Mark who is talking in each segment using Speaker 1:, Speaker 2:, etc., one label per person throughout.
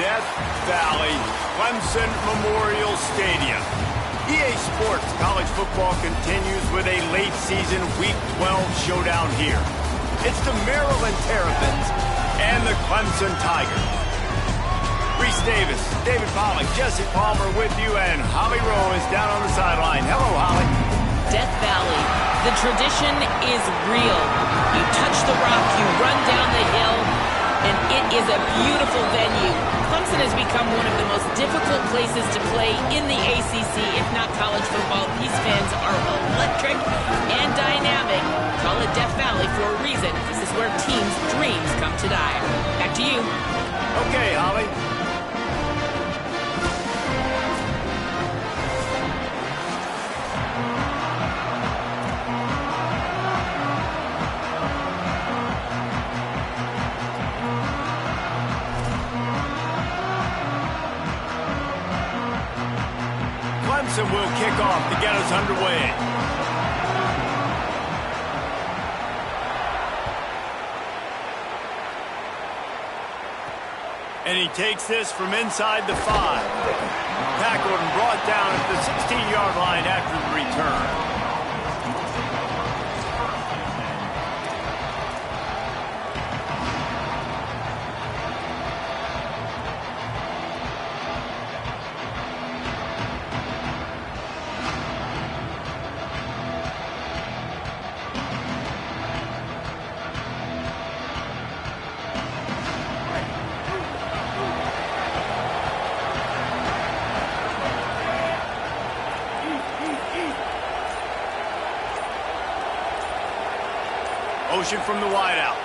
Speaker 1: Death Valley, Clemson Memorial Stadium. EA Sports College Football continues with a late season Week 12 showdown here. It's the Maryland Terrapins and the Clemson Tigers. Reese Davis, David Pollack, Jesse Palmer with you, and Holly Rowe is down on the sideline. Hello, Holly.
Speaker 2: Death Valley. The tradition is real. You touch the rock, you run down the hill, and it is a beautiful venue. Clemson has become one of the most difficult places to play in the ACC, if not college football. These fans are electric and dynamic. Call it Death Valley for a reason. This is where teams' dreams come to die. Back to you.
Speaker 1: Okay, Holly. Clemson will kick off to get us underway. And he takes this from inside the 5. Tackled and brought down at the 16-yard line after the return. Motion from the wideout.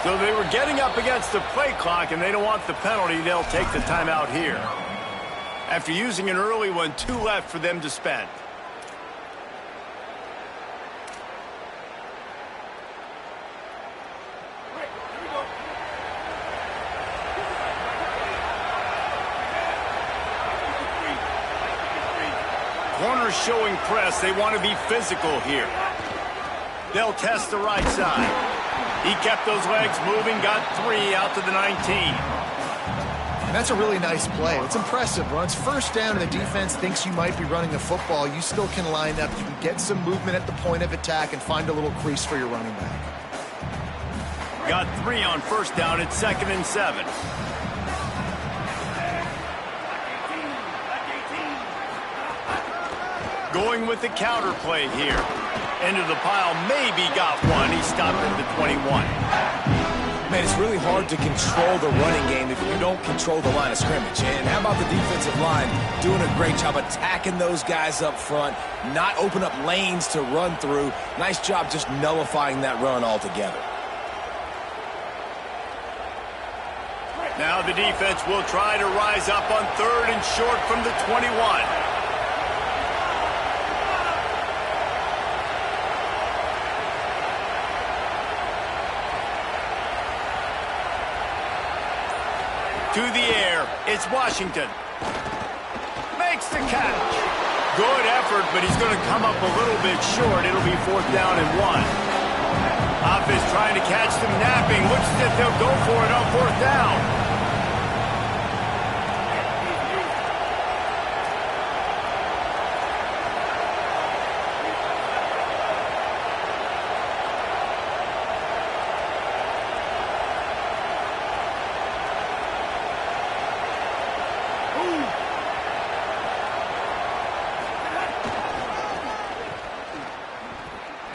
Speaker 1: So they were getting up against the play clock, and they don't want the penalty. They'll take the timeout here. After using an early one, 2 left for them to spend. Corners showing press. They want to be physical here. They'll test the right side. He kept those legs moving, got 3 out to the 19.
Speaker 3: And that's a really nice play. It's impressive. When it's first down and the defense thinks you might be running the football, you still can line up. You can get some movement at the point of attack and find a little crease for your running back.
Speaker 1: Got 3 on first down at 2nd and 7. Going with the counter play here. Into the pile, maybe got 1. He stopped at the 21.
Speaker 4: Man, it's really hard to control the running game if you don't control the line of scrimmage. And how about the defensive line doing a great job attacking those guys up front, not open up lanes to run through. Nice job just nullifying that run altogether.
Speaker 1: Now the defense will try to rise up on 3rd and short from the 21. To the air, it's Washington. Makes the catch. Good effort, but he's going to come up a little bit short. It'll be 4th down and 1. Offense trying to catch them napping. Looks as if they'll go for it on 4th down.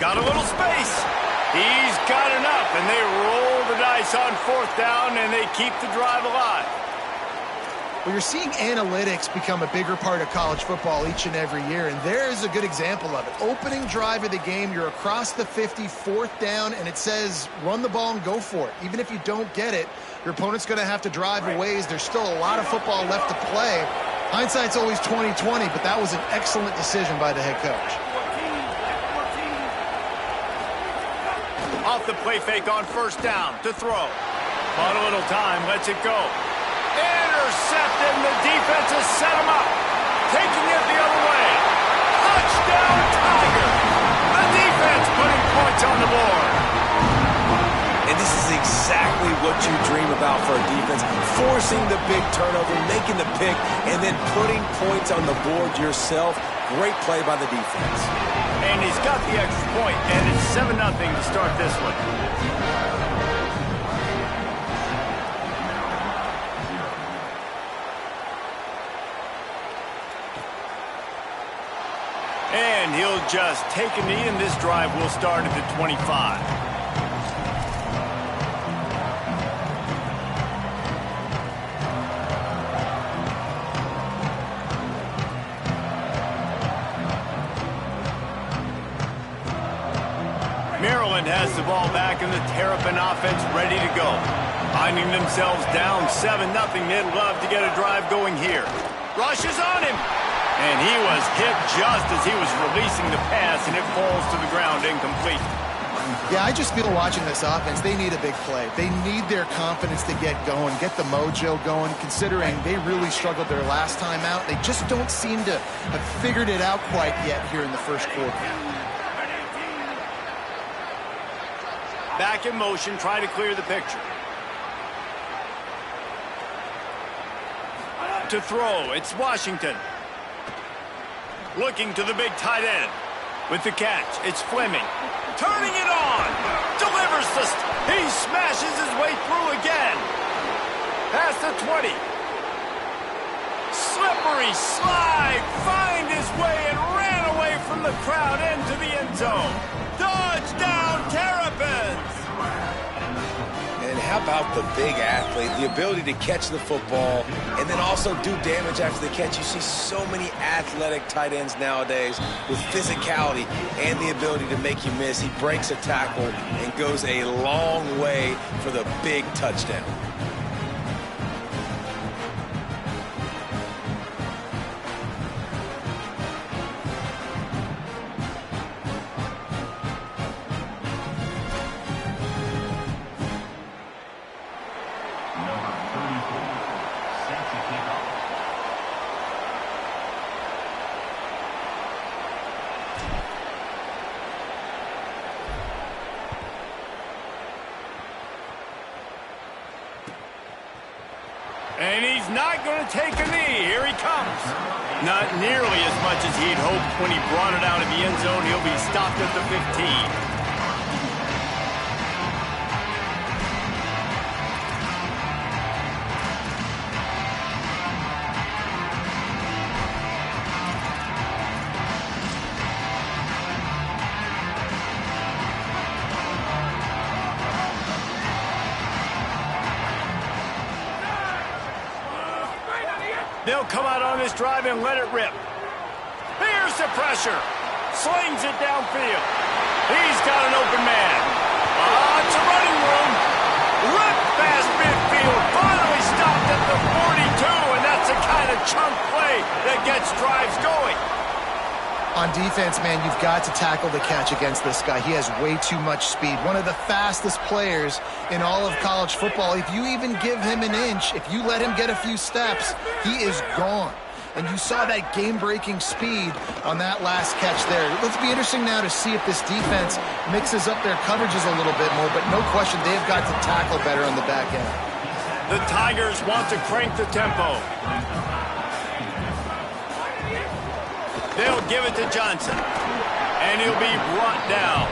Speaker 1: Got a little space. He's got enough, and they roll the dice on 4th down, and they keep the drive alive.
Speaker 3: Well, you're seeing analytics become a bigger part of college football each and every year, and there's a good example of it. Opening drive of the game, you're across the 50, 4th down, and it says run the ball and go for it. Even if you don't get it, your opponent's going to have to drive a ways. There's still a lot of football left to play. Hindsight's always 20/20, but that was an excellent decision by the head coach.
Speaker 1: Off the play fake on 1st down to throw. Bought a little time, lets it go. Intercepted, and the defense has set him up. Taking it the other way. Touchdown, Tiger. The defense putting points on the board.
Speaker 4: And this is exactly what you dream about for a defense. Forcing the big turnover, making the pick, and then putting points on the board yourself. Great play by the defense.
Speaker 1: And he's got the extra point, and it's 7-0 to start this one. And he'll just take a knee, and this drive will start at the 25. Maryland has the ball back, and the Terrapin offense ready to go. Finding themselves down 7-0, they'd love to get a drive going here. Rushes on him. And he was hit just as he was releasing the pass, and it falls to the ground incomplete.
Speaker 3: Yeah, I just feel watching this offense, they need a big play. They need their confidence to get going, get the mojo going, considering they really struggled their last time out. They just don't seem to have figured it out quite yet here in the first quarter.
Speaker 1: Back in motion, try to clear the picture. To throw, it's Washington. Looking to the big tight end. With the catch, it's Fleming. Turning it on. Delivers the... He smashes his way through again. Past the 20. Slippery slide. Find his way and ran away from the crowd into the end zone. Touchdown, Terrapins!
Speaker 4: And how about the big athlete, the ability to catch the football and then also do damage after the catch? You see so many athletic tight ends nowadays with physicality and the ability to make you miss. He breaks a tackle and goes a long way for the big touchdown.
Speaker 1: And he's not going to take a knee. Here he comes. Not nearly as much as he'd hoped when he brought it out of the end zone. He'll be stopped at the 15. They'll come out on this drive and let it rip. Here's the pressure. Slings it downfield. He's got an open man. It's a running room. Ripped past midfield. Finally stopped at the 42, and that's the kind of chunk play that gets drives going.
Speaker 3: On defense, man, you've got to tackle the catch against this guy. He has way too much speed. One of the fastest players in all of college football. If you even give him an inch, if you let him get a few steps, he is gone. And you saw that game-breaking speed on that last catch there. Let's be interesting now to see if this defense mixes up their coverages a little bit more, but no question they've got to tackle better on the back end.
Speaker 1: The Tigers want to crank the tempo. They'll give it to Johnson, and he'll be brought down.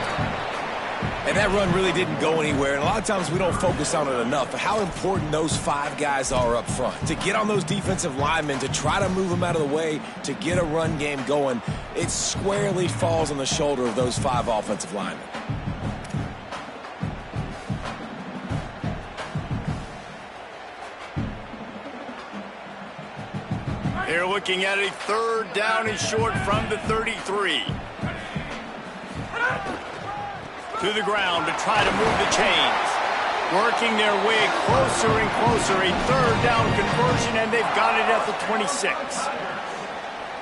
Speaker 4: And that run really didn't go anywhere, and a lot of times we don't focus on it enough, but how important those 5 guys are up front. To get on those defensive linemen, to try to move them out of the way, to get a run game going, it squarely falls on the shoulder of those 5 offensive linemen.
Speaker 1: They're looking at a 3rd down and short from the 33. To the ground to try to move the chains. Working their way closer and closer. A 3rd down conversion, and they've got it at the 26.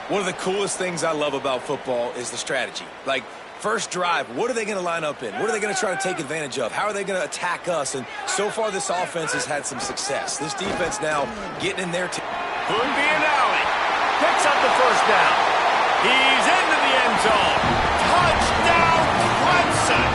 Speaker 4: One of the coolest things I love about football is the strategy. Like, first drive, what are they going to line up in? What are they going to try to take advantage of? How are they going to attack us? And so far, this offense has had some success. This defense now getting in there.
Speaker 1: Could be an alley. Picks up the 1st down. He's into the end zone. Touchdown, Clemson.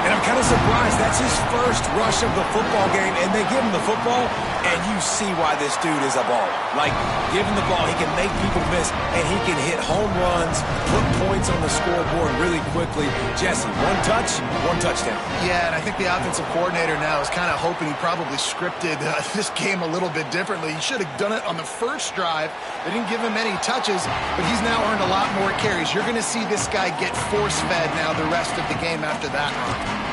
Speaker 4: And I'm kind a surprise. That's his first rush of the football game, and they give him the football, and you see why this dude is a baller. Like, give him the ball, he can make people miss, and he can hit home runs, put points on the scoreboard really quickly. Jesse, one touchdown.
Speaker 3: Yeah, and I think the offensive coordinator now is kind of hoping he probably scripted this game a little bit differently. He should have done it on the first drive. They didn't give him any touches, but he's now earned a lot more carries. You're going to see this guy get force-fed now the rest of the game after that run.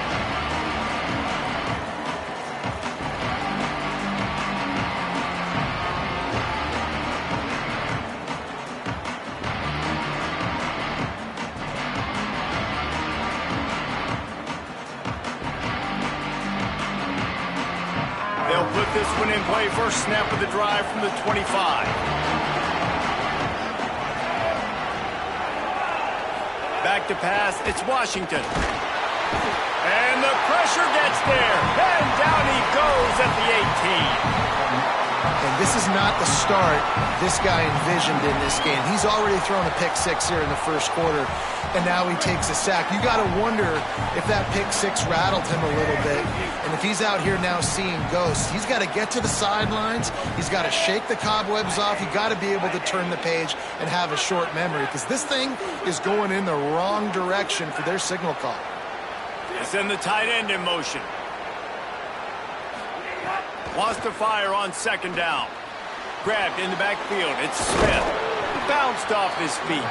Speaker 1: They'll put this one in play. First snap of the drive from the 25. Back to pass. It's Washington. And the pressure gets there. And down he goes at the 18.
Speaker 3: And this is not the start this guy envisioned in this game. He's already thrown a pick-6 here in the first quarter, and now he takes a sack. You got to wonder if that pick-6 rattled him a little bit. And if he's out here now seeing ghosts, he's got to get to the sidelines. He's got to shake the cobwebs off. He's got to be able to turn the page and have a short memory, because this thing is going in the wrong direction for their signal call.
Speaker 1: They send the tight end in motion. Wants to fire on second down. Grabbed in the backfield. It's Smith. Bounced off his feet.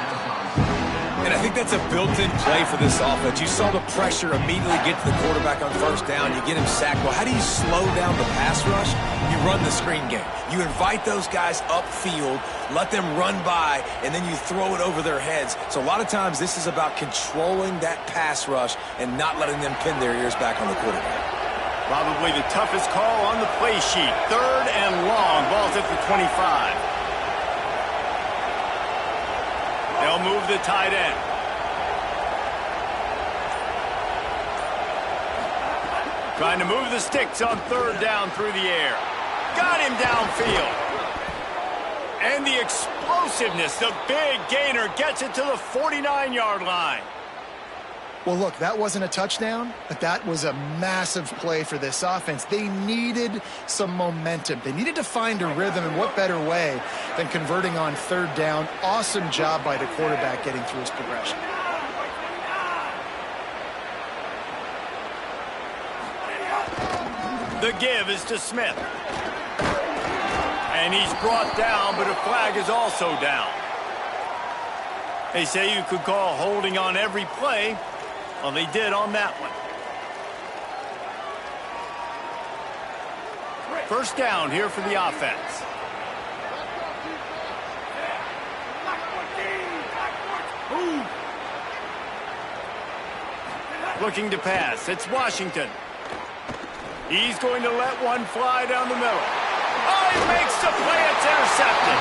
Speaker 4: And I think that's a built-in play for this offense. You saw the pressure immediately get to the quarterback on first down. You get him sacked. Well, how do you slow down the pass rush? You run the screen game. You invite those guys upfield, let them run by, and then you throw it over their heads. So a lot of times this is about controlling that pass rush and not letting them pin their ears back on the quarterback.
Speaker 1: Probably the toughest call on the play sheet. Third and long. Ball's at the 25. They'll move the tight end. Trying to move the sticks on third down through the air. Got him downfield. And the explosiveness, the big gainer, gets it to the 49-yard line.
Speaker 3: Well, look, that wasn't a touchdown, but that was a massive play for this offense. They needed some momentum. They needed to find a rhythm, and what better way than converting on third down. Awesome job by the quarterback getting through his progression.
Speaker 1: The give is to Smith. And he's brought down, but a flag is also down. They say you could call holding on every play. Well, they did on that one. First down here for the offense. Looking to pass. It's Washington. He's going to let one fly down the middle. Oh, he makes the play. It's intercepted.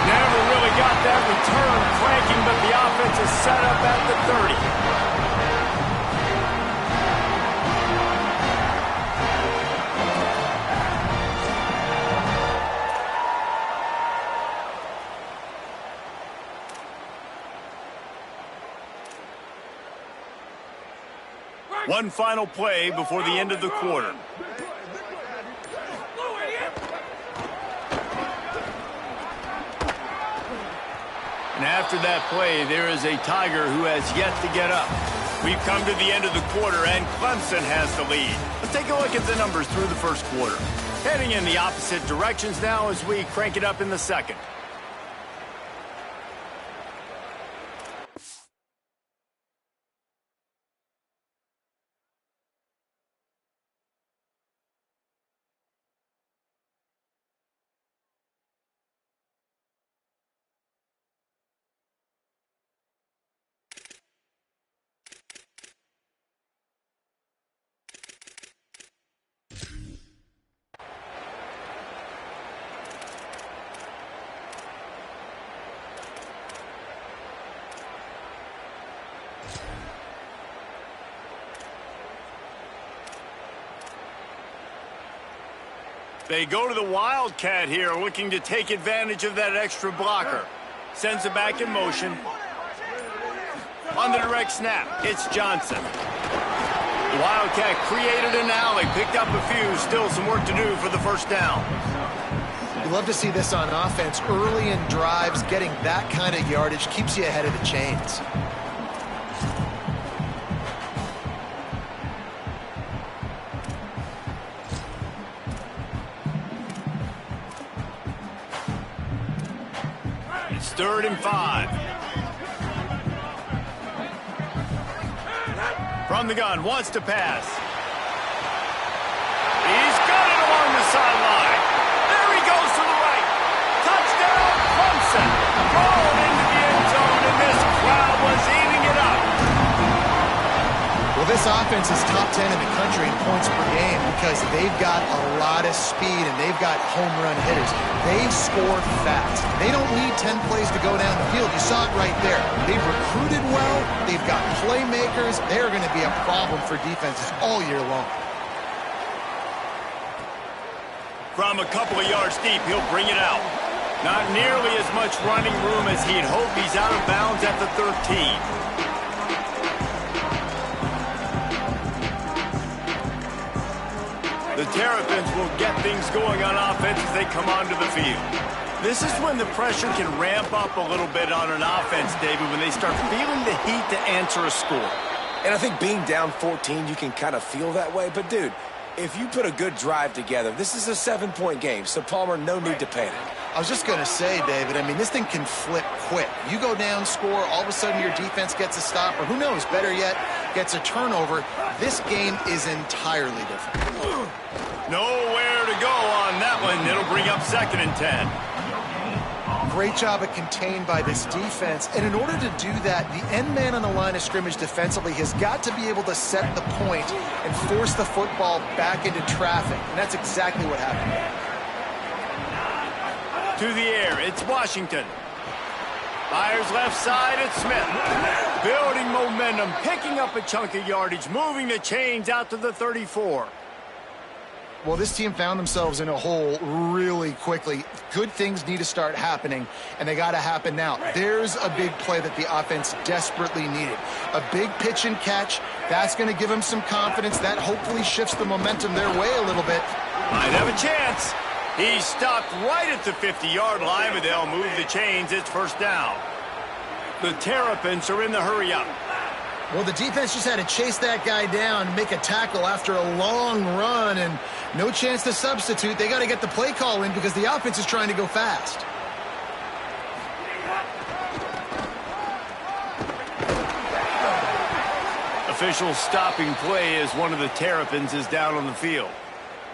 Speaker 1: Never really got that return cranking, but the offense is set up at the 30. One final play before the end of the quarter. And after that play, there is a Tiger who has yet to get up. We've come to the end of the quarter, and Clemson has the lead. Let's take a look at the numbers through the first quarter. Heading in the opposite directions now as we crank it up in the second. They go to the Wildcat here, looking to take advantage of that extra blocker. Sends it back in motion. On the direct snap, it's Johnson. The Wildcat created an alley, picked up a few, still some work to do for the first down.
Speaker 3: You love to see this on offense. Early in drives, getting that kind of yardage keeps you ahead of the chains.
Speaker 1: It's 3rd and 5. From the gun, wants to pass. He's got it along the sideline. There he goes to the right. Touchdown, Clemson. Thrown into the end zone, and this crowd was eating it up.
Speaker 3: Well, this offense is top 10 in the country in points per game because they've got a lot of speed and they've got home run hitters. They score fast. They don't need 10 plays to go down the field. You saw it right there. They've recruited well. They've got playmakers. They're going to be a problem for defenses all year long.
Speaker 1: From a couple of yards deep, he'll bring it out. Not nearly as much running room as he'd hoped. He's out of bounds at the 13. The Terrapins will get things going on offense as they come onto the field. This is when the pressure can ramp up a little bit on an offense, David, when they start feeling the heat to answer a score.
Speaker 4: And I think being down 14, you can kind of feel that way. But, dude, if you put a good drive together, this is a 7-point game. So, Palmer, no need to panic.
Speaker 3: I was just going to say, David, I mean, this thing can flip quick. You go down, score, all of a sudden your defense gets a stop, or who knows, better yet, gets a turnover. This game is entirely different.
Speaker 1: Nowhere to go on that one. It'll bring up 2nd and 10.
Speaker 3: Great job of contained by this defense. And in order to do that, the end man on the line of scrimmage defensively has got to be able to set the point and force the football back into traffic. And that's exactly what happened.
Speaker 1: To the air, it's Washington. Fires left side, it's Smith. Building momentum, picking up a chunk of yardage, moving the chains out to the 34.
Speaker 3: Well, this team found themselves in a hole really quickly. Good things need to start happening, and they got to happen now. There's a big play that the offense desperately needed. A big pitch and catch. That's going to give them some confidence. That hopefully shifts the momentum their way a little bit.
Speaker 1: Might have a chance. He stopped right at the 50-yard line, but they'll move the chains. It's 1st down. The Terrapins are in the hurry-up.
Speaker 3: Well, the defense just had to chase that guy down and make a tackle after a long run, and no chance to substitute. They got to get the play call in because the offense is trying to go fast.
Speaker 1: Official stopping play as one of the Terrapins is down on the field.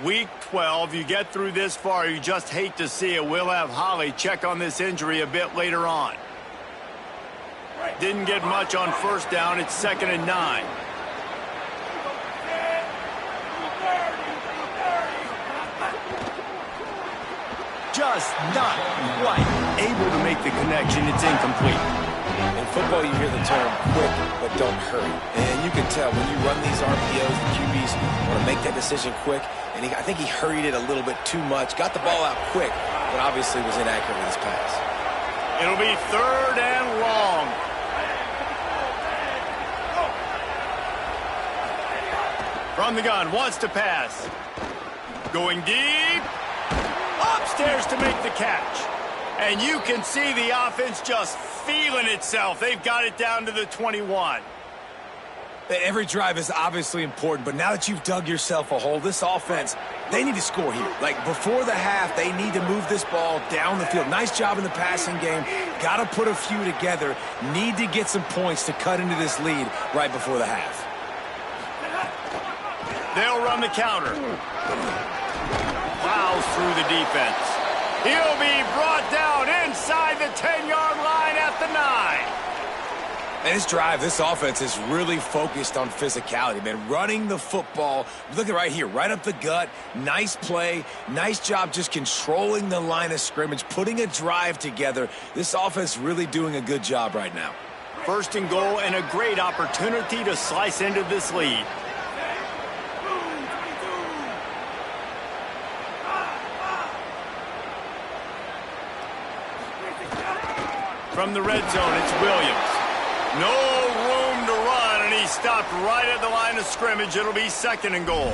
Speaker 1: Week 12, you get through this far, you just hate to see it. We'll have Holly check on this injury a bit later on. Didn't get much on 1st down. It's 2nd and 9. Just not quite able to make the connection. It's incomplete.
Speaker 4: In football, you hear the term quick, but don't hurry. And you can tell when you run these RPOs, the QBs want to make that decision quick. And I think he hurried it a little bit too much. Got the ball out quick, but obviously was inaccurate with his pass.
Speaker 1: It'll be 3rd and long. From the gun, wants to pass. Going deep. Upstairs to make the catch. And you can see the offense just feeling itself. They've got it down to the 21.
Speaker 4: Every drive is obviously important, but now that you've dug yourself a hole, this offense, they need to score here. Like, before the half, they need to move this ball down the field. Nice job in the passing game. Got to put a few together. Need to get some points to cut into this lead right before the half.
Speaker 1: They'll run the counter. Plows through the defense. He'll be brought down inside the 10-yard line at the 9.
Speaker 4: And this drive, this offense is really focused on physicality, man. Running the football. Look at right here, right up the gut. Nice play. Nice job just controlling the line of scrimmage, putting a drive together. This offense really doing a good job right now.
Speaker 1: 1st and goal and a great opportunity to slice into this lead. From the red zone, it's Williams. No room to run, and he He stopped right at the line of scrimmage. It'll be 2nd and goal.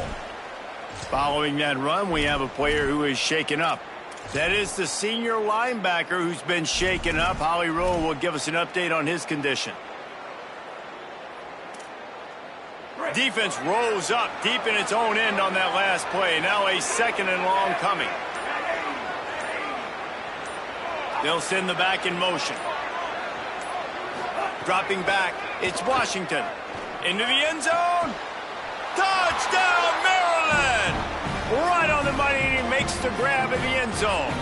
Speaker 1: Following that run, we have a player who is shaken up. That is the senior linebacker who's been shaken up. Holly Rowe will give us an update on his condition. Defense rose up deep in its own end on that last play. Now a 2nd and long coming. They'll send the back in motion. Dropping back, it's Washington. Into the end zone. Touchdown, Maryland! Right on the money, and he makes the grab in the end zone.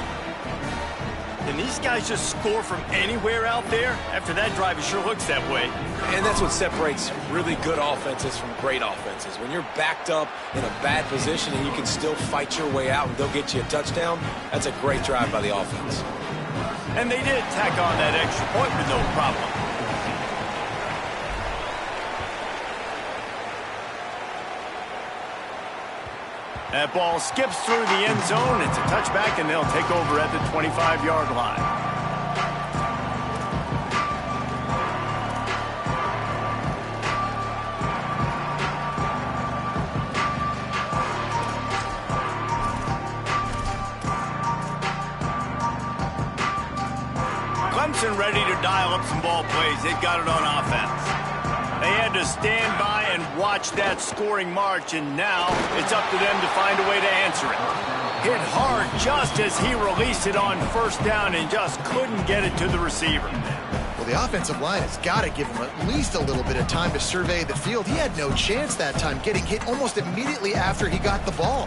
Speaker 1: Can these guys just score from anywhere out there? After that drive, it sure looks that way.
Speaker 4: And that's what separates really good offenses from great offenses. When you're backed up in a bad position and you can still fight your way out and they'll get you a touchdown, that's a great drive by the offense.
Speaker 1: And they did tack on that extra point with no problem. That ball skips through the end zone. It's a touchback, and they'll take over at the 25-yard line. Clemson ready to dial up some ball plays. They've got it on offense. They had to stand by and watch that scoring march, and now it's up to them to find a way to answer it. Hit hard just as he released it on 1st down and just couldn't get it to the receiver.
Speaker 3: Well, the offensive line has got to give him at least a little bit of time to survey the field. He had no chance that time, getting hit almost immediately after he got the ball.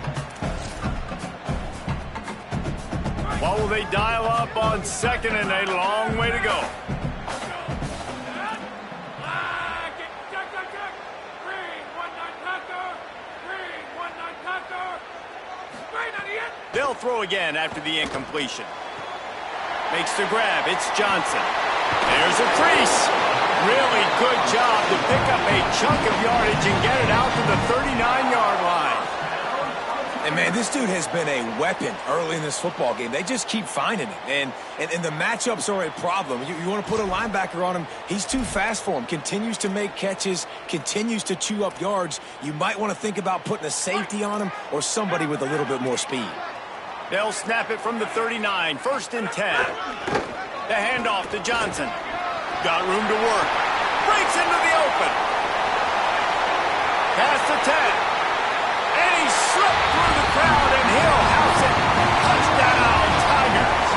Speaker 1: What will they dial up on 2nd and a long way to go? They'll throw again after the incompletion. Makes the grab. It's Johnson. There's a crease. Really good job to pick up a chunk of yardage and get it out to the 39-yard line.
Speaker 4: And, man, this dude has been a weapon early in this football game. They just keep finding it. And the matchups are a problem. You want to put a linebacker on him, he's too fast for him. Continues to make catches, continues to chew up yards. You might want to think about putting a safety on him or somebody with a little bit more speed.
Speaker 1: They'll snap it from the 39, 1st and 10. The handoff to Johnson. Got room to work. Breaks into the open. Past the 10. And he slipped through the crowd, and he'll house it. Touchdown, Tigers.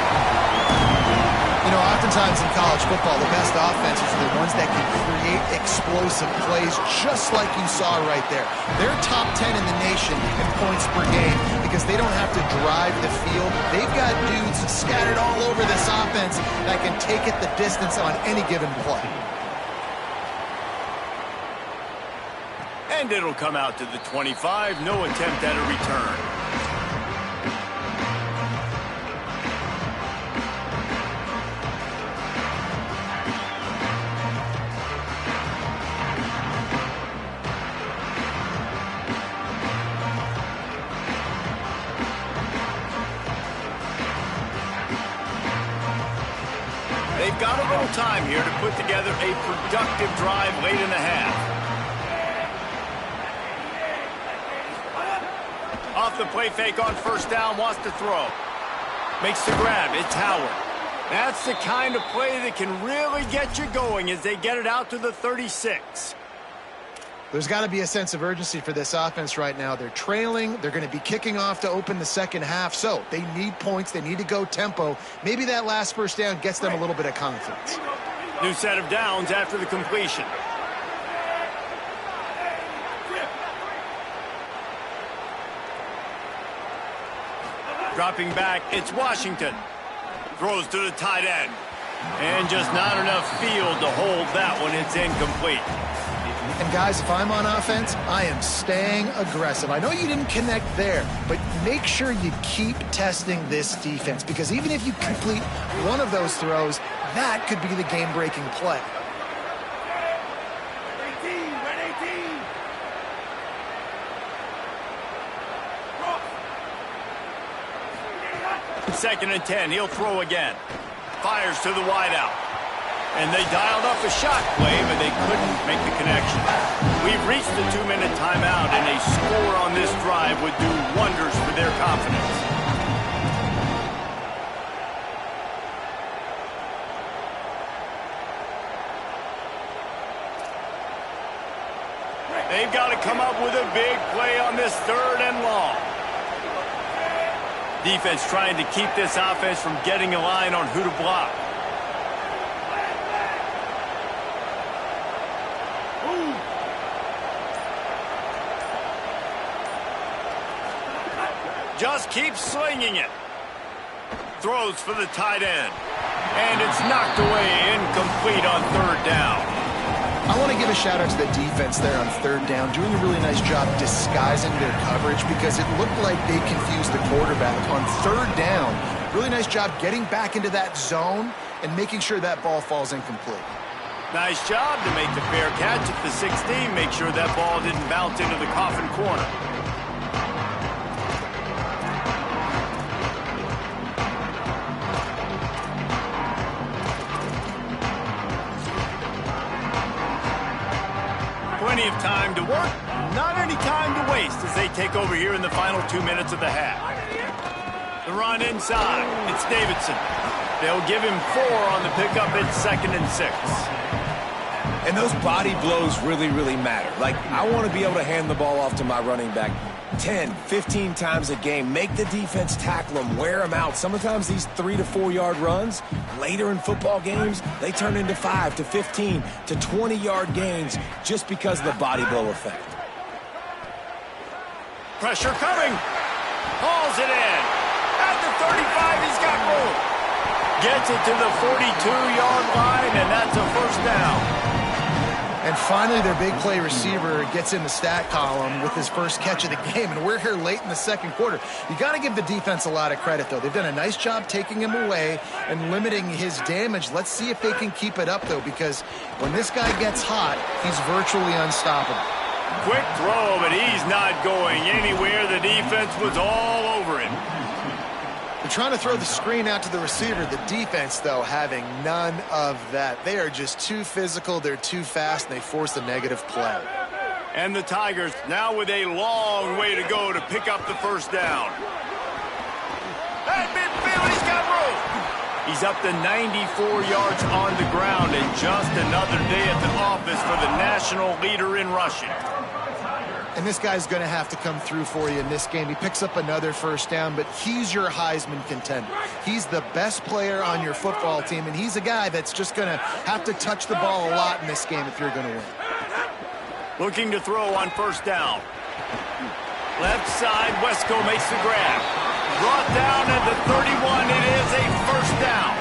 Speaker 3: You know, oftentimes in college football, the best offenses are the ones that can create explosive plays, just like you saw right there. They're top 10 in the nation in points per game because they don't have to drive the field. They've got dudes scattered all over this offense that can take it the distance on any given play.
Speaker 1: And it'll come out to the 25. No attempt at a return. They've got a little time here to put together a productive drive late in the half. Off the play fake on 1st down, wants to throw. Makes the grab, it's Howard. That's the kind of play that can really get you going as they get it out to the 36.
Speaker 3: There's got to be a sense of urgency for this offense right now. They're trailing. They're going to be kicking off to open the 2nd half. So they need points. They need to go tempo. Maybe that last 1st down gets them a little bit of confidence.
Speaker 1: New set of downs after the completion. Dropping back, it's Washington. Throws to the tight end. And just not enough field to hold that one. It's incomplete.
Speaker 3: And guys, if I'm on offense, I am staying aggressive. I know you didn't connect there, but make sure you keep testing this defense, because even if you complete one of those throws, that could be the game-breaking play. Red 18.
Speaker 1: 2nd and 10, he'll throw again. Fires to the wideout. And they dialed up a shot play, but they couldn't make the connection. We've reached the 2-minute timeout, and a score on this drive would do wonders for their confidence. They've got to come up with a big play on this 3rd and long. Defense trying to keep this offense from getting a line on who to block. Just keeps slinging it. Throws for the tight end. And it's knocked away, incomplete on 3rd down.
Speaker 3: I want to give a shout out to the defense there on 3rd down, doing a really nice job disguising their coverage because it looked like they confused the quarterback on 3rd down. Really nice job getting back into that zone and making sure that ball falls incomplete.
Speaker 1: Nice job to make the fair catch at the 16, make sure that ball didn't bounce into the coffin corner. Plenty of time to work, not any time to waste as they take over here in the final 2 minutes of the half. The run inside, it's Davidson. They'll give him 4 on the pickup at 2nd and 6.
Speaker 4: And those body blows really, really matter. Like, I want to be able to hand the ball off to my running back 10, 15 times a game. Make the defense tackle them, wear them out. Sometimes these 3 to 4 yard runs, later in football games, they turn into 5 to 15 to 20-yard gains just because of the body blow effect.
Speaker 1: Pressure coming. Hauls it in. At the 35, he's got room. Gets it to the 42-yard line, and that's a 1st down.
Speaker 3: And finally, their big play receiver gets in the stat column with his first catch of the game, and we're here late in the 2nd quarter. You got to give the defense a lot of credit, though. They've done a nice job taking him away and limiting his damage. Let's see if they can keep it up, though, because when this guy gets hot, he's virtually unstoppable.
Speaker 1: Quick throw, but he's not going anywhere. The defense was all over him.
Speaker 3: They're trying to throw the screen out to the receiver. The defense, though, having none of that. They are just too physical, they're too fast, and they force a negative play.
Speaker 1: And the Tigers now with a long way to go to pick up the 1st down. At midfield, he's got room. He's up to 94 yards on the ground, and just another day at the office for the national leader in rushing.
Speaker 3: And this guy's going to have to come through for you in this game. He picks up another 1st down, but he's your Heisman contender. He's the best player on your football team, and he's a guy that's just going to have to touch the ball a lot in this game if you're going to win.
Speaker 1: Looking to throw on 1st down. Left side, Wesco makes the grab. Brought down at the 31. It is a 1st down.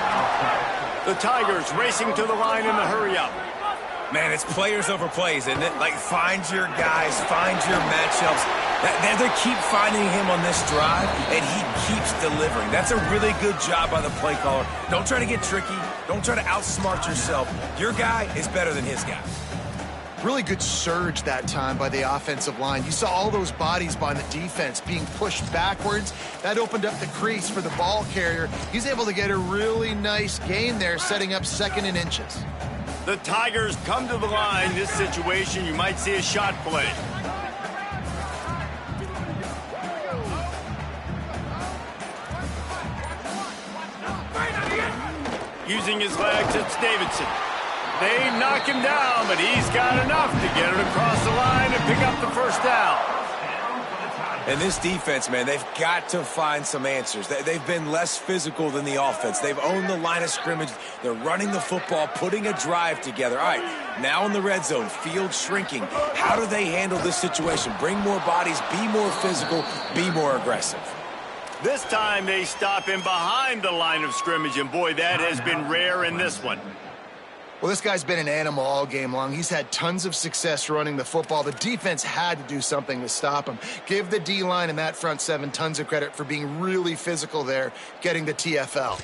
Speaker 1: The Tigers racing to the line in the hurry-up.
Speaker 4: Man, it's players over plays, isn't it? Like, find your guys, find your matchups. They keep finding him on this drive, and he keeps delivering. That's a really good job by the play caller. Don't try to get tricky. Don't try to outsmart yourself. Your guy is better than his guy.
Speaker 3: Really good surge that time by the offensive line. You saw all those bodies by the defense being pushed backwards. That opened up the crease for the ball carrier. He's able to get a really nice gain there, setting up 2nd and inches.
Speaker 1: The Tigers come to the line. This situation, you might see a shot play. Using his legs, it's Davidson. They knock him down, but he's got enough to get it across the line and pick up the 1st down.
Speaker 4: And this defense, man, they've got to find some answers. They've been less physical than the offense. They've owned the line of scrimmage. They're running the football, putting a drive together. All right, now in the red zone, field shrinking. How do they handle this situation? Bring more bodies, be more physical, be more aggressive.
Speaker 1: This time they stop him behind the line of scrimmage, and boy, that has been rare in this one.
Speaker 3: Well, this guy's been an animal all game long. He's had tons of success running the football. The defense had to do something to stop him. Give the D-line and that front 7 tons of credit for being really physical there, getting the TFL.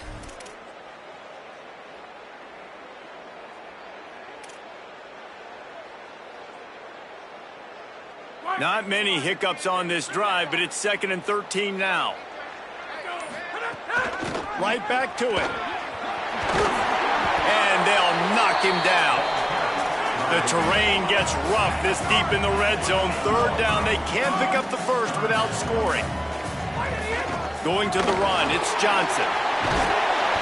Speaker 1: Not many hiccups on this drive, but it's 2nd and 13 now. Right back to it. And they'll knock him down. The terrain gets rough this deep in the red zone. Third down, they can't pick up the first without scoring. Going to the run, it's Johnson.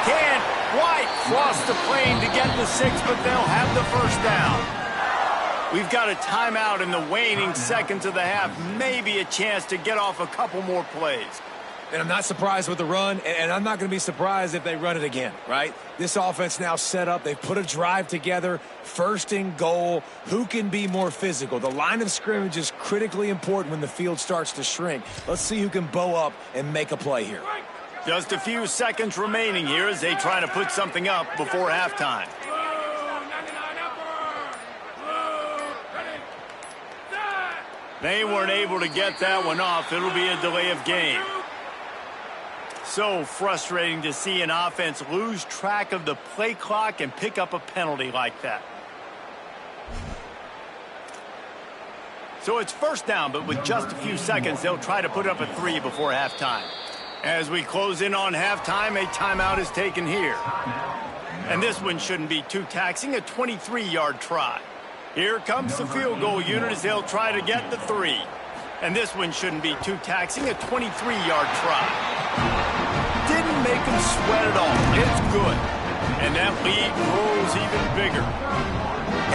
Speaker 1: Can't quite cross the plane to get the 6, but they'll have the first down. We've got a timeout in the waning seconds of the half. Maybe a chance to get off a couple more plays.
Speaker 4: And I'm not surprised with the run, and I'm not going to be surprised if they run it again, right? This offense now set up. They've put a drive together, first and goal. Who can be more physical? The line of scrimmage is critically important when the field starts to shrink. Let's see who can bow up and make a play here.
Speaker 1: Just a few seconds remaining here as they try to put something up before halftime. They weren't able to get that one off. It'll be a delay of game. So frustrating to see an offense lose track of the play clock and pick up a penalty like that. So it's first down, but with just a few seconds, they'll try to put up a 3 before halftime. As we close in on halftime, a timeout is taken here. And this one shouldn't be too taxing, a 23-yard try. Here comes the field goal unit as they'll try to get the 3. And this one shouldn't be too taxing, a 23-yard try. Didn't make them sweat at all. It's good. And that lead grows even bigger.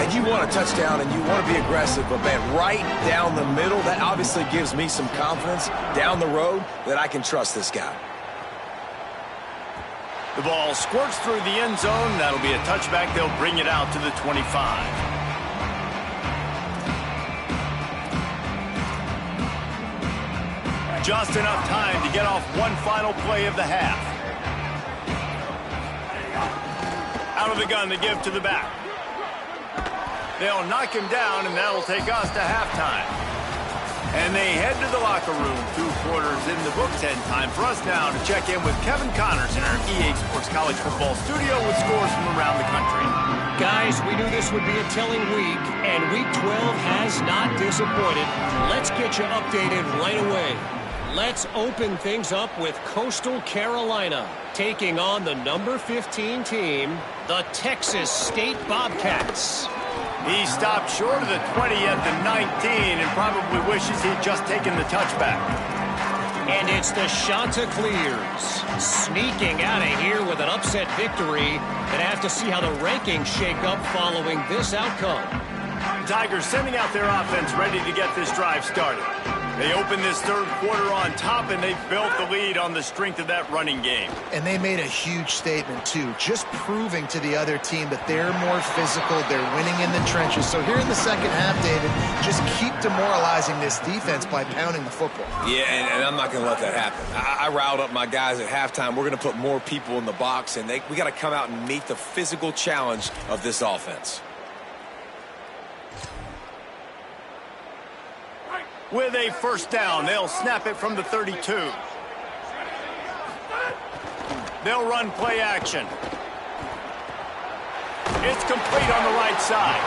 Speaker 4: And you want a touchdown and you want to be aggressive, but man, right down the middle, that obviously gives me some confidence down the road that I can trust this guy.
Speaker 1: The ball squirts through the end zone. That'll be a touchback. They'll bring it out to the 25. Just enough time to get off one final play of the half. Out of the gun, they give to the back. They'll knock him down, and that'll take us to halftime. And they head to the locker room. 2 quarters in the books, and time for us now to check in with Kevin Connors in our EA Sports College Football studio with scores from around the country.
Speaker 5: Guys, we knew this would be a telling week, and Week 12 has not disappointed. Let's get you updated right away. Let's open things up with Coastal Carolina taking on the number 15 team, the Texas State Bobcats.
Speaker 1: He stopped short of the 20 at the 19 and probably wishes he'd just taken the touchback.
Speaker 5: And it's the Chanticleers sneaking out of here with an upset victory. And have to see how the rankings shake up following this outcome.
Speaker 1: Tigers sending out their offense ready to get this drive started. They open this third quarter on top, and they've built the lead on the strength of that running game.
Speaker 3: And they made a huge statement, too, just proving to the other team that they're more physical, they're winning in the trenches. So here in the second half, David, just keep demoralizing this defense by pounding the football.
Speaker 4: Yeah, and I'm not going to let that happen. I riled up my guys at halftime. We're going to put more people in the box, and we got to come out and meet the physical challenge of this offense.
Speaker 1: With a first down, they'll snap it from the 32. They'll run play action. It's complete on the right side.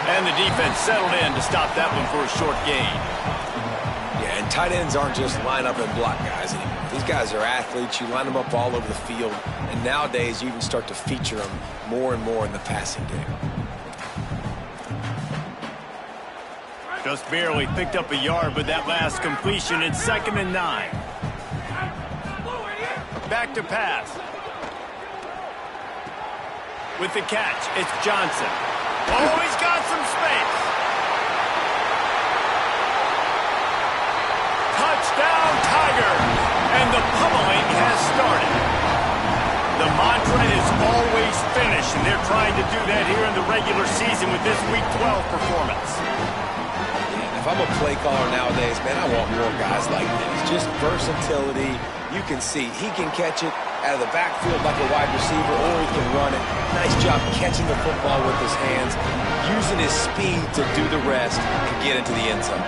Speaker 1: And the defense settled in to stop that one for a short gain.
Speaker 4: Yeah, and tight ends aren't just line up and block guys anymore. These guys are athletes. You line them up all over the field. And nowadays, you even start to feature them more and more in the passing game.
Speaker 1: Just barely picked up a yard with that last completion. It's 2nd and 9. Back to pass. With the catch, it's Johnson. Oh, he's got some space. Touchdown, Tigers. And the pummeling has started. The mantra is always finish, and they're trying to do that here in the regular season with this Week 12 performance.
Speaker 4: If I'm a play caller nowadays, man, I want more guys like this. Just versatility. You can see he can catch it out of the backfield like a wide receiver, or he can run it. Nice job catching the football with his hands, using his speed to do the rest and get into the end zone.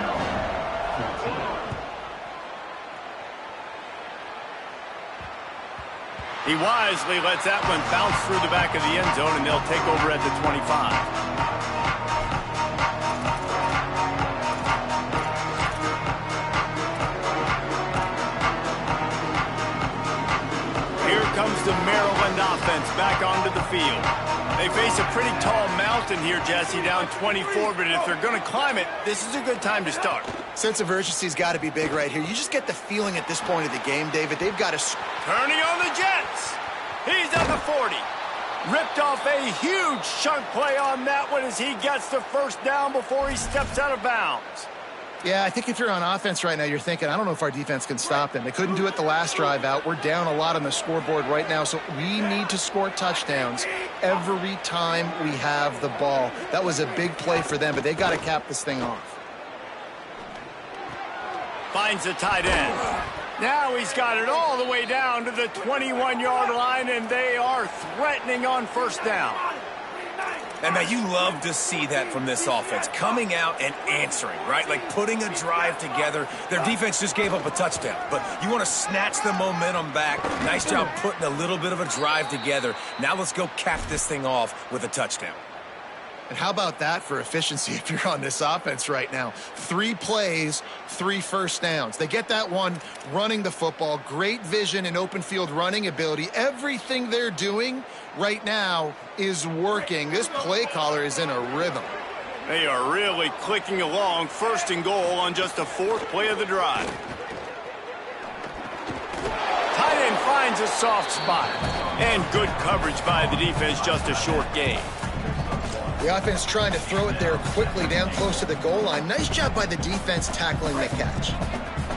Speaker 1: He wisely lets that one bounce through the back of the end zone, and they'll take over at the 25. comes the Maryland offense back onto the field. They face a pretty tall mountain here, Jesse, down 24, but if they're going to climb it, this is a good time to start.
Speaker 3: Sense of urgency's got to be big right here. You just get the feeling at this point of the game, David, they've got to...
Speaker 1: Turning on the Jets. He's at the 40. Ripped off a huge chunk play on that one as he gets the first down before he steps out of bounds.
Speaker 3: Yeah, I think if you're on offense right now, you're thinking, I don't know if our defense can stop them. They couldn't do it the last drive out. We're down a lot on the scoreboard right now, so we need to score touchdowns every time we have the ball. That was a big play for them, but they got to cap this thing off.
Speaker 1: Finds the tight end. Now he's got it all the way down to the 21-yard line, and they are threatening on first down.
Speaker 4: And, man, you love to see that from this offense, coming out and answering, right? Like putting a drive together. Their defense just gave up a touchdown, but you want to snatch the momentum back. Nice job putting a little bit of a drive together. Now let's go cap this thing off with a touchdown.
Speaker 3: And how about that for efficiency if you're on this offense right now? 3 plays, 3 first downs. They get that one running the football, great vision and open field running ability. Everything they're doing right now is working. This play caller is in a rhythm.
Speaker 1: They are really clicking along, first and goal on just the 4th play of the drive. Tight end finds a soft spot. And good coverage by the defense, just a short gain.
Speaker 3: The offense trying to throw it there quickly down close to the goal line. Nice job by the defense tackling the catch.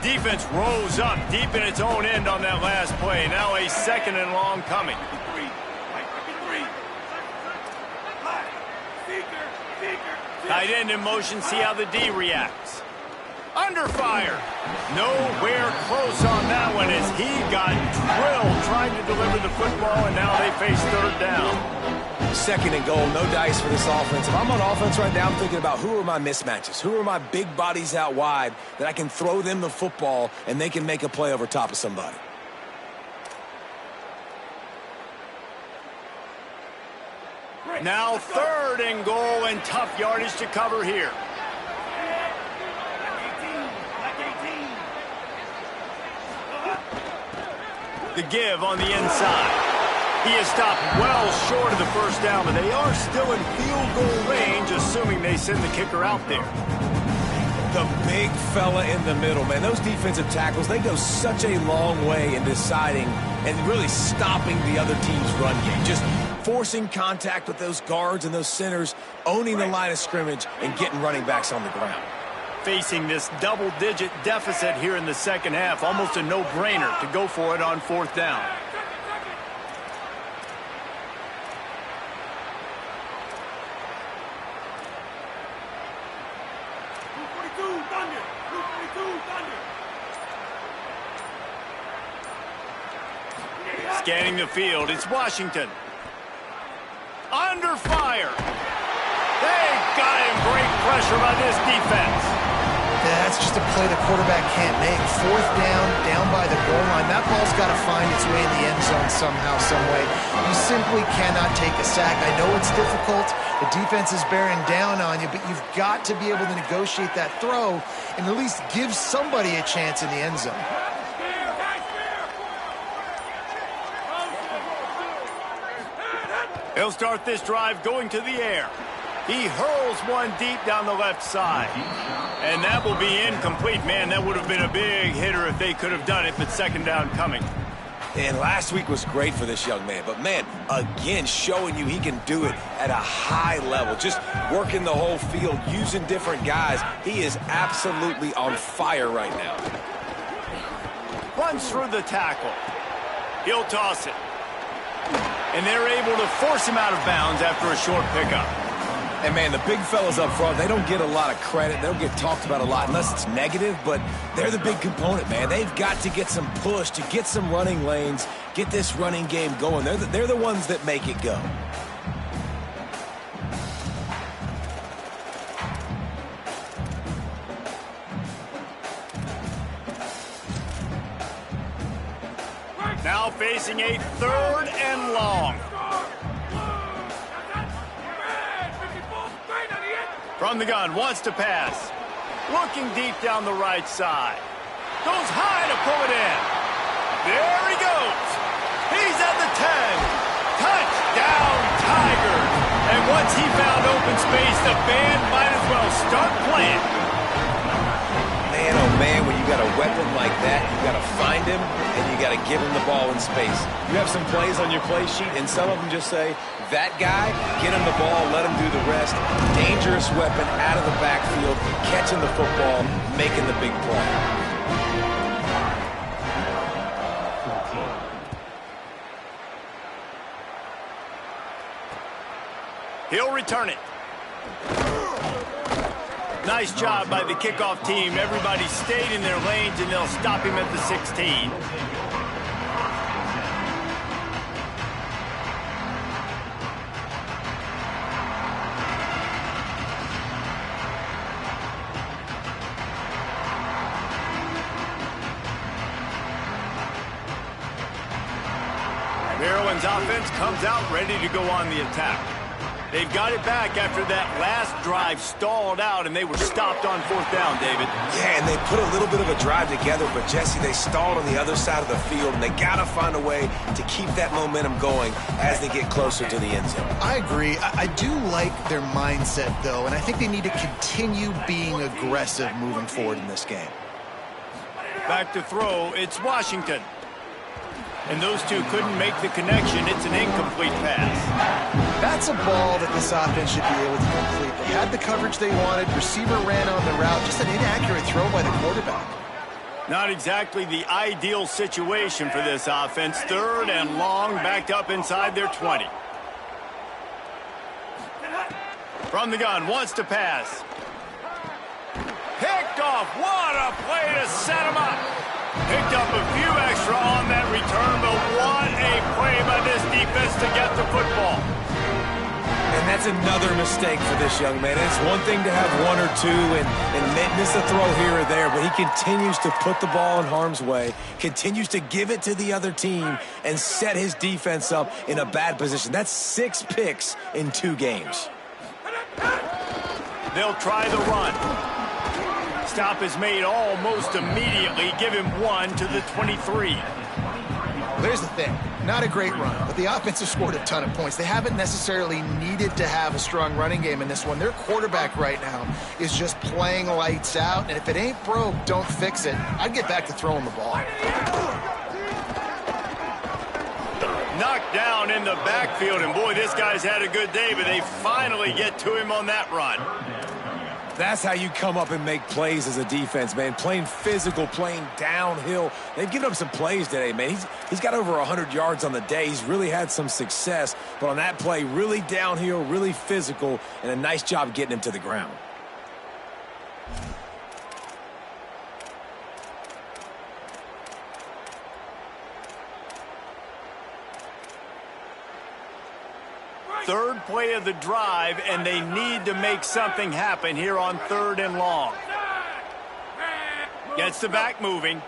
Speaker 1: Defense rose up deep in its own end on that last play. Now a 2nd and long coming. Tight end in motion, see how the D reacts. Under fire. Nowhere close on that one as he got drilled trying to deliver the football, and now they face 3rd down.
Speaker 4: 2nd and goal, no dice for this offense. If I'm on offense right now, I'm thinking about who are my mismatches? Who are my big bodies out wide that I can throw them the football and they can make a play over top of somebody?
Speaker 1: Now 3rd and goal and tough yardage to cover here. The give on the inside. He is stopped well short of the first down, but they are still in field goal range, assuming they send the kicker out there.
Speaker 4: The big fella in the middle, man. Those defensive tackles, they go such a long way in deciding and really stopping the other team's run game. Just forcing contact with those guards and those centers, owning the line of scrimmage, and getting running backs on the ground.
Speaker 1: Facing this double-digit deficit here in the second half, almost a no-brainer to go for it on 4th down. Scanning the field, it's Washington. Under fire. They've got him. Great pressure by this defense.
Speaker 3: That's just a play the quarterback can't make. 4th down by the goal line. That ball's got to find its way in the end zone somehow, some way. You simply cannot take a sack. I know it's difficult. The defense is bearing down on you, but you've got to be able to negotiate that throw and at least give somebody a chance in the end zone.
Speaker 1: He'll start this drive going to the air. He hurls one deep down the left side. And that will be incomplete. Man, that would have been a big hitter if they could have done it, but 2nd down coming.
Speaker 4: And last week was great for this young man. But, man, again, showing you he can do it at a high level. Just working the whole field, using different guys. He is absolutely on fire right now.
Speaker 1: Runs through the tackle. He'll toss it. And they're able to force him out of bounds after a short pickup.
Speaker 4: And, man, the big fellas up front, they don't get a lot of credit. They don't get talked about a lot unless it's negative, but they're the big component, man. They've got to get some push, to get some running lanes, get this running game going. They're the ones that make it go.
Speaker 1: Now facing a 3rd and long. From the gun, wants to pass. Looking deep down the right side. Goes high to pull it in. There he goes. He's at the space. The band might as well start playing.
Speaker 4: Man, oh man, when you got a weapon like that, you got to find him and you got to give him the ball in space. You have some plays on your play sheet, and some of them just say, that guy, get him the ball, let him do the rest. Dangerous weapon out of the backfield, catching the football, making the big play.
Speaker 1: He'll return it. Nice job by the kickoff team. Everybody stayed in their lanes, and they'll stop him at the 16. Maryland's offense comes out ready to go on the attack. They've got it back after that last drive stalled out, and they were stopped on 4th down, David.
Speaker 4: Yeah, and they put a little bit of a drive together, but, Jesse, they stalled on the other side of the field, and they got to find a way to keep that momentum going as they get closer to the end zone.
Speaker 3: I agree. I do like their mindset, though, and I think they need to continue being aggressive moving forward in this game.
Speaker 1: Back to throw, it's Washington. And those two couldn't make the connection. It's an incomplete pass.
Speaker 3: That's a ball that this offense should be able to complete. They had the coverage they wanted. Receiver ran on the route. Just an inaccurate throw by the quarterback.
Speaker 1: Not exactly the ideal situation for this offense. 3rd and long, backed up inside their 20. From the gun, wants to pass. Picked off. What a play to set him up. Picked up a few extra on that return, but what a play by this defense to get the football.
Speaker 4: And that's another mistake for this young man. It's one thing to have 1 or 2 and miss a throw here or there, but he continues to put the ball in harm's way, continues to give it to the other team, and set his defense up in a bad position. That's 6 picks in 2 games.
Speaker 1: They'll try the run. Stop is made almost immediately. Give him 1 to the 23.
Speaker 3: Well, there's the thing. Not a great run, but the offense has scored a ton of points. They haven't necessarily needed to have a strong running game in this one. Their quarterback right now is just playing lights out, and if it ain't broke, don't fix it. I'd get back to throwing the ball.
Speaker 1: Knocked down in the backfield, and boy, this guy's had a good day, but they finally get to him on that run.
Speaker 4: That's how you come up and make plays as a defense, man. Playing physical, playing downhill. They've given up some plays today, man. He's got over 100 yards on the day. He's really had some success. But on that play, really downhill, really physical, and a nice job getting him to the ground.
Speaker 1: Third play of the drive, and they need to make something happen here on 3rd and long. Gets the back moving.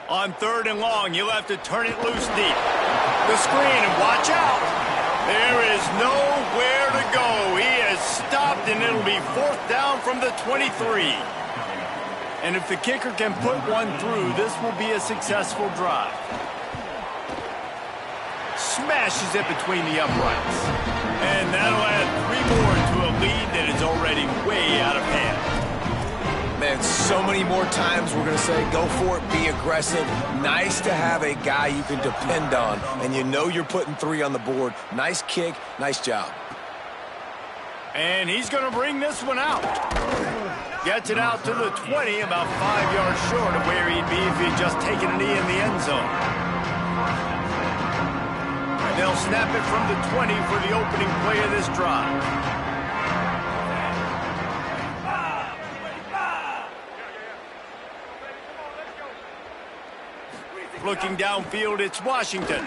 Speaker 1: On 3rd and long, you'll have to turn it loose deep. The screen, and watch out. There is nowhere to go. He is stopped, and it'll be 4th down from the 23. And if the kicker can put one through, this will be a successful drive. Smashes it between the uprights. And that'll add 3 more to a lead that is already way out of hand.
Speaker 4: Man, so many more times we're going to say, go for it, be aggressive. Nice to have a guy you can depend on, and you know you're putting 3 on the board. Nice kick, nice job.
Speaker 1: And he's going to bring this one out. Gets it out to the 20, about 5 yards short of where he'd be if he'd just taken a knee in the end zone. They'll snap it from the 20 for the opening play of this drive. Looking downfield, it's Washington.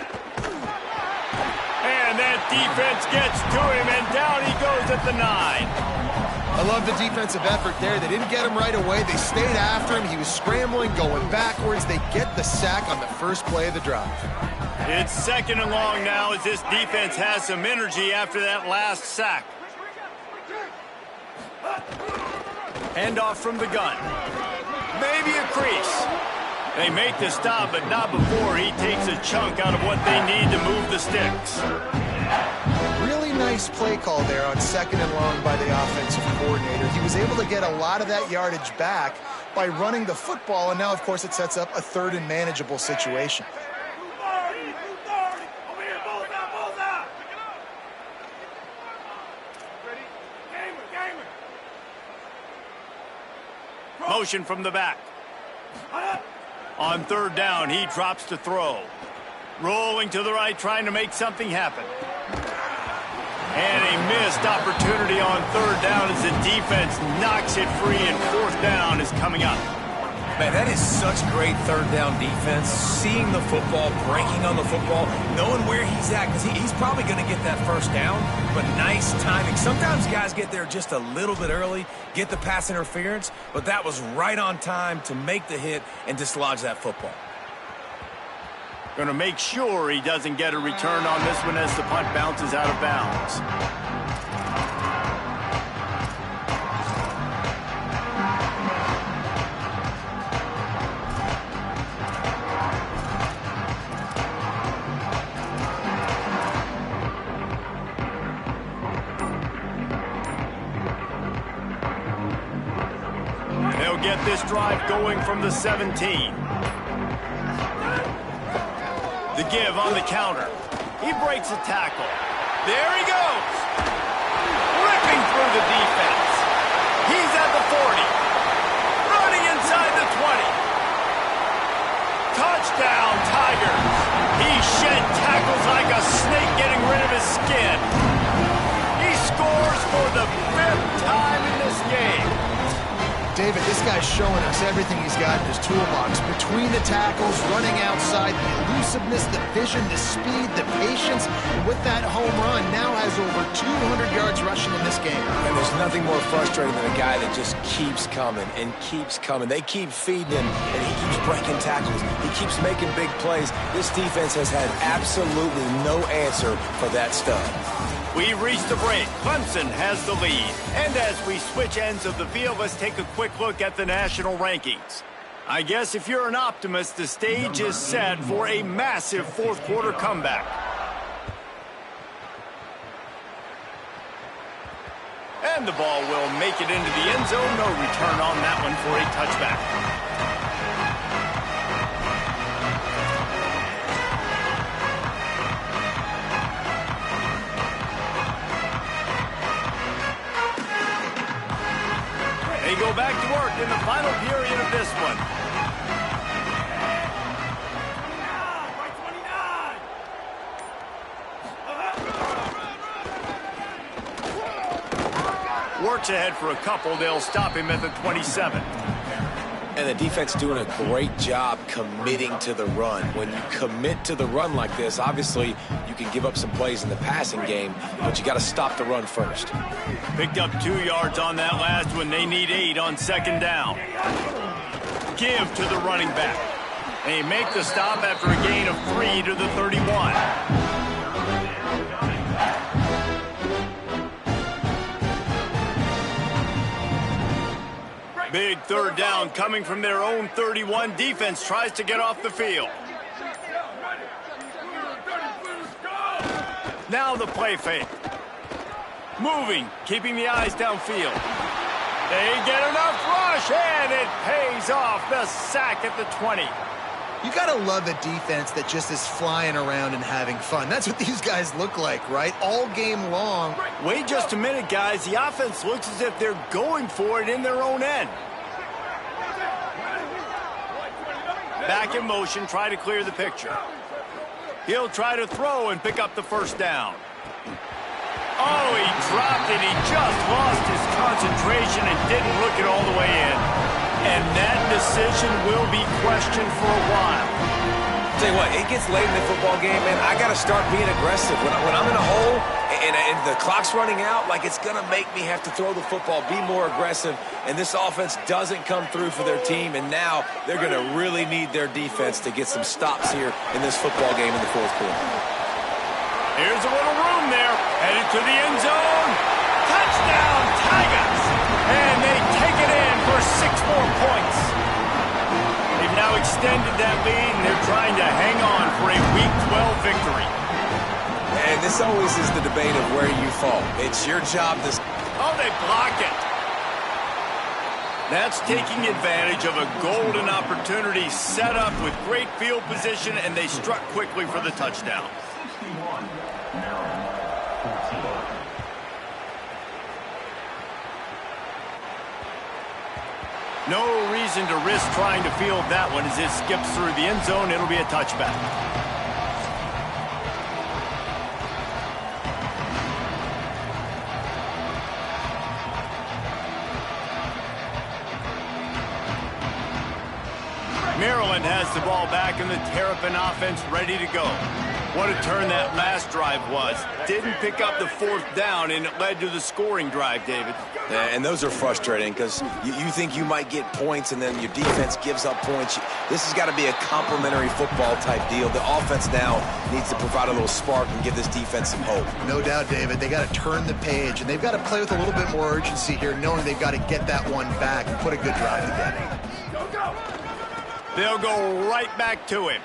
Speaker 1: And that defense gets to him, and down he goes at the 9.
Speaker 3: I love the defensive effort there. They didn't get him right away. They stayed after him. He was scrambling, going backwards. They get the sack on the first play of the drive.
Speaker 1: It's 2nd and long now as this defense has some energy after that last sack. Handoff from the gun. Maybe a crease. They make the stop, but not before he takes a chunk out of what they need to move the sticks.
Speaker 3: Really nice Nice play call there on 2nd and long by the offensive coordinator. He was able to get a lot of that yardage back by running the football, and now, of course, it sets up a 3rd and manageable situation.
Speaker 1: Motion from the back. On 3rd down, he drops to throw. Rolling to the right, trying to make something happen. And a missed opportunity on 3rd down as the defense knocks it free, and 4th down is coming up.
Speaker 4: Man, that is such great 3rd down defense. Seeing the football, breaking on the football, knowing where he's at, because he's probably going to get that 1st down, but nice timing. Sometimes guys get there just a little bit early, get the pass interference, but that was right on time to make the hit and dislodge that football.
Speaker 1: Going to make sure he doesn't get a return on this one as the punt bounces out of bounds. They'll get this drive going from the 17. The give on the counter. He breaks a tackle. There he goes. Ripping through the defense. He's at the 40. Running inside the 20. Touchdown, Tigers. He shed tackles like a snake getting rid of his skin. He scores for the 5th time in this game.
Speaker 3: David, this guy's showing us everything he's got in his toolbox. Between the tackles, running outside, the elusiveness, the vision, the speed, the patience. And with that home run, now has over 200 yards rushing in this game.
Speaker 4: And there's nothing more frustrating than a guy that just keeps coming and keeps coming. They keep feeding him, and he keeps breaking tackles. He keeps making big plays. This defense has had absolutely no answer for that stud.
Speaker 1: We reached the break. Clemson has the lead. And as we switch ends of the field, let's take a quick look at the national rankings. I guess if you're an optimist, the stage is set for a massive 4th quarter comeback. And the ball will make it into the end zone. No return on that one for a touchback. They go back to work in the final period of this one. Works ahead for a couple. They'll stop him at the 27.
Speaker 4: And the defense doing a great job committing to the run. When you commit to the run like this, obviously you can give up some plays in the passing game, but you got to stop the run first.
Speaker 1: Picked up 2 yards on that last one. They need 8 on 2nd down. Give to the running back. They make the stop after a gain of 3 to the 31. Big 3rd down coming from their own 31. Defense tries to get off the field. Now the play fake. Moving, keeping the eyes downfield. They get enough rush, and it pays off. The sack at the 20.
Speaker 3: You got to love a defense that just is flying around and having fun. That's what these guys look like, right? All game long.
Speaker 1: Wait just a minute, guys. The offense looks as if they're going for it in their own end. Back in motion, try to clear the picture. He'll try to throw and pick up the 1st down. Oh, he dropped it. He just lost his concentration and didn't look it all the way in. And that decision will be questioned for a while.
Speaker 4: Tell you what, it gets late in the football game, man. I got to start being aggressive. When I'm in a hole and the clock's running out, like, it's going to make me have to throw the football, be more aggressive. And this offense doesn't come through for their team, and now they're going to really need their defense to get some stops here in this football game in the 4th quarter.
Speaker 1: Here's a little room there. Headed to the end zone. Touchdown, Tigers. And they take it in for 6 more points. They've now extended that lead, and they're trying to hang on for a Week 12 victory.
Speaker 4: And this always is the debate of where you fall. It's your job to...
Speaker 1: Oh, they block it. That's taking advantage of a golden opportunity set up with great field position, and they struck quickly for the touchdown. No reason to risk trying to field that one as it skips through the end zone. It'll be a touchback. Maryland has the ball back and the Terrapin offense ready to go. What a turn that last drive was. Didn't pick up the fourth down, and it led to the scoring drive, David.
Speaker 4: Yeah, and those are frustrating because you think you might get points and then your defense gives up points. This has got to be a complementary football type deal. The offense now needs to provide a little spark and give this defense some hope.
Speaker 3: No doubt, David. They got to turn the page, and they've got to play with a little bit more urgency here, knowing they've got to get that one back and put a good drive together.
Speaker 1: They'll go right back to him.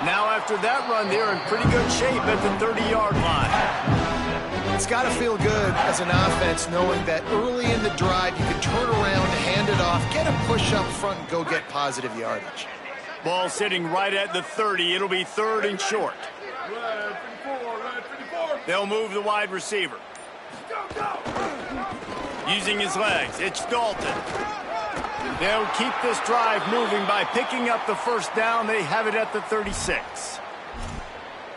Speaker 1: Now after that run, they're in pretty good shape at the 30-yard line.
Speaker 3: It's got to feel good as an offense knowing that early in the drive you can turn around, hand it off, get a push up front, and go get positive yardage.
Speaker 1: Ball sitting right at the 30. It'll be 3rd and short. They'll move the wide receiver. Using his legs, it's Dalton. They'll keep this drive moving by picking up the first down. They have it at the 36.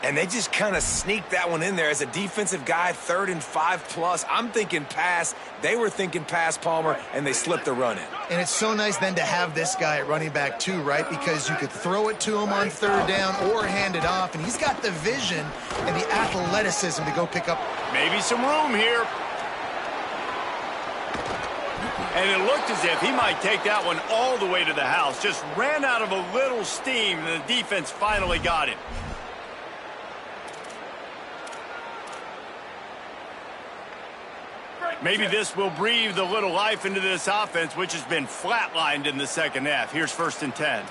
Speaker 4: And they just kind of sneaked that one in there as a defensive guy, 3rd and 5+. I'm thinking pass. They were thinking pass, Palmer, and they slipped the run in.
Speaker 3: And it's so nice then to have this guy at running back too, right? Because you could throw it to him on 3rd down or hand it off, and he's got the vision and the athleticism to go pick up.
Speaker 1: Maybe some room here. And it looked as if he might take that one all the way to the house. Just ran out of a little steam, and the defense finally got him. Maybe this will breathe a little life into this offense, which has been flatlined in the second half. Here's 1st and 10.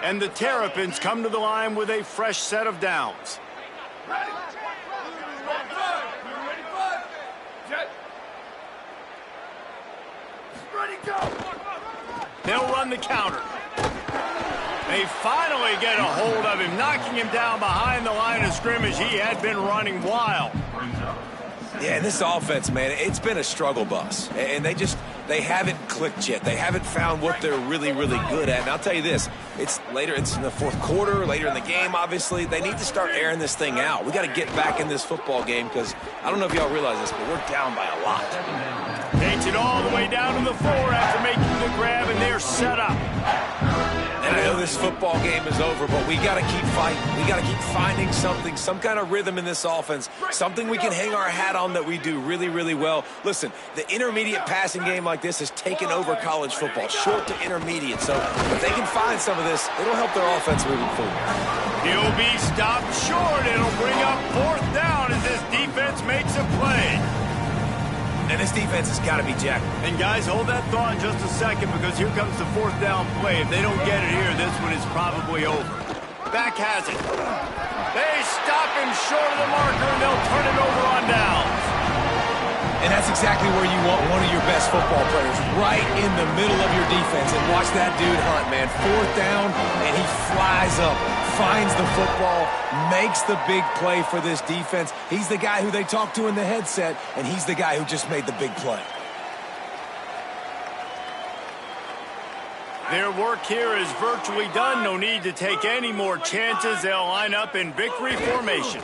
Speaker 1: And the Terrapins come to the line with a fresh set of downs. They'll run the counter. They finally get a hold of him, knocking him down behind the line of scrimmage. He had been running wild.
Speaker 4: Yeah, and this offense, man, it's been a struggle bus. And they haven't clicked yet. They haven't found what they're really, really good at. And I'll tell you this, it's in the 4th quarter, later in the game, obviously. They need to start airing this thing out. We got to get back in this football game because I don't know if y'all realize this, but we're down by a lot.
Speaker 1: Takes it all the way down to the 4 after making the grab, and they're set up.
Speaker 4: And I know this football game is over, but we got to keep fighting. We got to keep finding something, some kind of rhythm in this offense, something we can hang our hat on that we do really, really well. Listen, the intermediate passing game like this has taken over college football, short to intermediate. So if they can find some of this, it'll help their offense moving forward.
Speaker 1: He'll be stopped short. It'll bring up 4th down as this defense makes a play.
Speaker 4: And this defense has got to be jacked.
Speaker 1: And guys, hold that thought just a second because here comes the 4th down play. If they don't get it here, this one is probably over. Back has it. They stop him short of the marker, and they'll turn it over on downs.
Speaker 4: And that's exactly where you want one of your best football players, right in the middle of your defense. And watch that dude hunt, man. 4th down, and he flies up, finds the football, makes the big play for this defense. He's the guy who they talk to in the headset, and he's the guy who just made the big play.
Speaker 1: Their work here is virtually done. No need to take any more chances. They'll line up in victory formation.